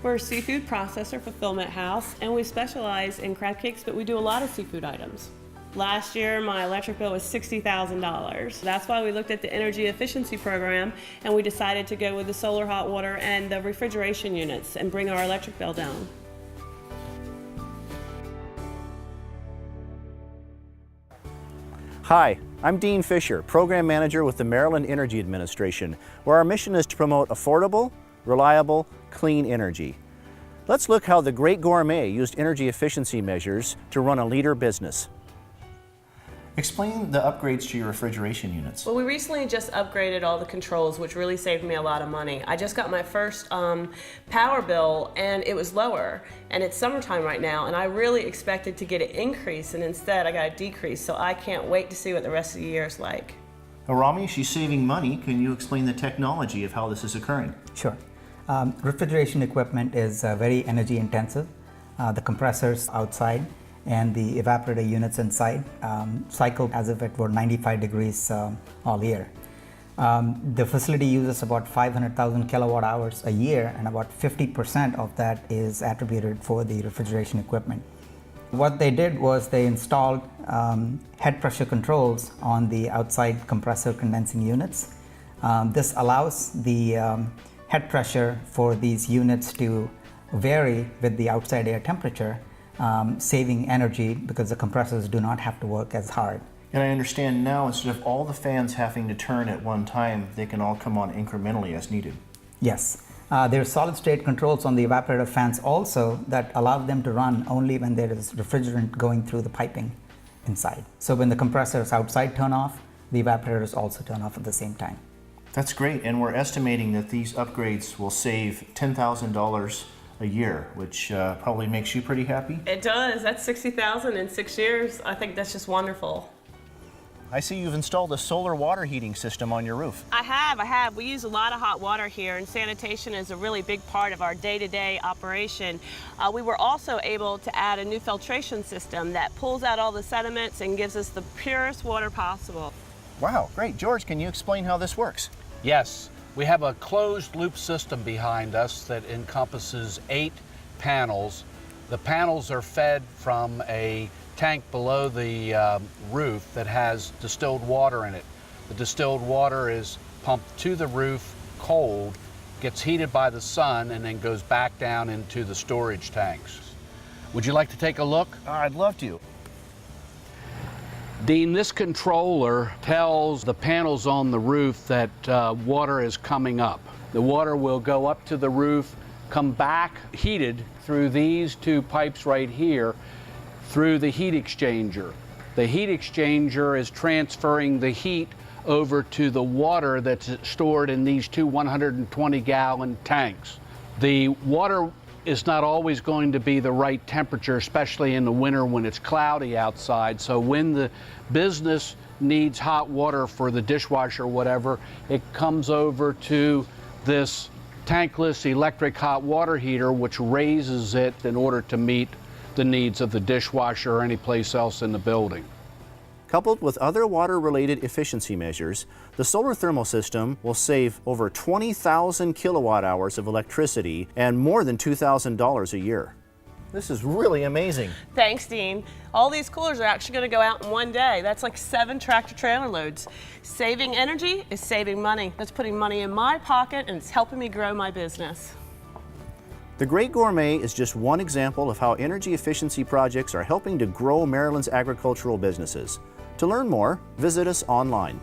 We're a seafood processor fulfillment house, and we specialize in crab cakes, but we do a lot of seafood items. Last year, my electric bill was $60,000. That's why we looked at the energy efficiency program, and we decided to go with the solar hot water and the refrigeration units and bring our electric bill down. Hi, I'm Dean Fisher, Program Manager with the Maryland Energy Administration, where our mission is to promote affordable, reliable, clean energy. Let's look how the Great Gourmet used energy efficiency measures to run a leader business. Explain the upgrades to your refrigeration units. Well, we recently just upgraded all the controls, which really saved me a lot of money. I just got my first power bill, and it was lower, and it's summertime right now, and I really expected to get an increase, and instead I got a decrease, so I can't wait to see what the rest of the year is like. Rami, she's saving money. Can you explain the technology of how this is occurring? Sure. Refrigeration equipment is very energy intensive. The compressors outside and the evaporator units inside cycle as if it were 95 degrees all year. The facility uses about 500,000 kilowatt hours a year, and about 50% of that is attributed for the refrigeration equipment. What they did was they installed head pressure controls on the outside compressor condensing units. This allows the head pressure for these units to vary with the outside air temperature, saving energy because the compressors do not have to work as hard. And I understand now, instead of all the fans having to turn at one time, they can all come on incrementally as needed. Yes. There are solid state controls on the evaporator fans also that allow them to run only when there is refrigerant going through the piping inside. So when the compressors outside turn off, the evaporators also turn off at the same time. That's great, and we're estimating that these upgrades will save $10,000 a year, which probably makes you pretty happy. It does. That's $60,000 in 6 years. I think that's just wonderful. I see you've installed a solar water heating system on your roof. I have. We use a lot of hot water here, and sanitation is a really big part of our day-to-day operation. We were also able to add a new filtration system that pulls out all the sediments and gives us the purest water possible. Wow, great. George, can you explain how this works? Yes. We have a closed loop system behind us that encompasses 8 panels. The panels are fed from a tank below the roof that has distilled water in it. The distilled water is pumped to the roof cold, gets heated by the sun, and then goes back down into the storage tanks. Would you like to take a look? I'd love to. Dean, this controller tells the panels on the roof that water is coming up. The water will go up to the roof, come back heated through these 2 pipes right here through the heat exchanger. The heat exchanger is transferring the heat over to the water that's stored in these 2 120-gallon tanks. The water is not always going to be the right temperature, especially in the winter when it's cloudy outside. So when the business needs hot water for the dishwasher or whatever, it comes over to this tankless electric hot water heater, which raises it in order to meet the needs of the dishwasher or any place else in the building. Coupled with other water-related efficiency measures, the solar thermal system will save over 20,000 kilowatt hours of electricity and more than $2,000 a year. This is really amazing. Thanks, Dean. All these coolers are actually going to go out in one day. That's like 7 tractor-trailer loads. Saving energy is saving money. That's putting money in my pocket, and it's helping me grow my business. The Great Gourmet is just one example of how energy efficiency projects are helping to grow Maryland's agricultural businesses. To learn more, visit us online.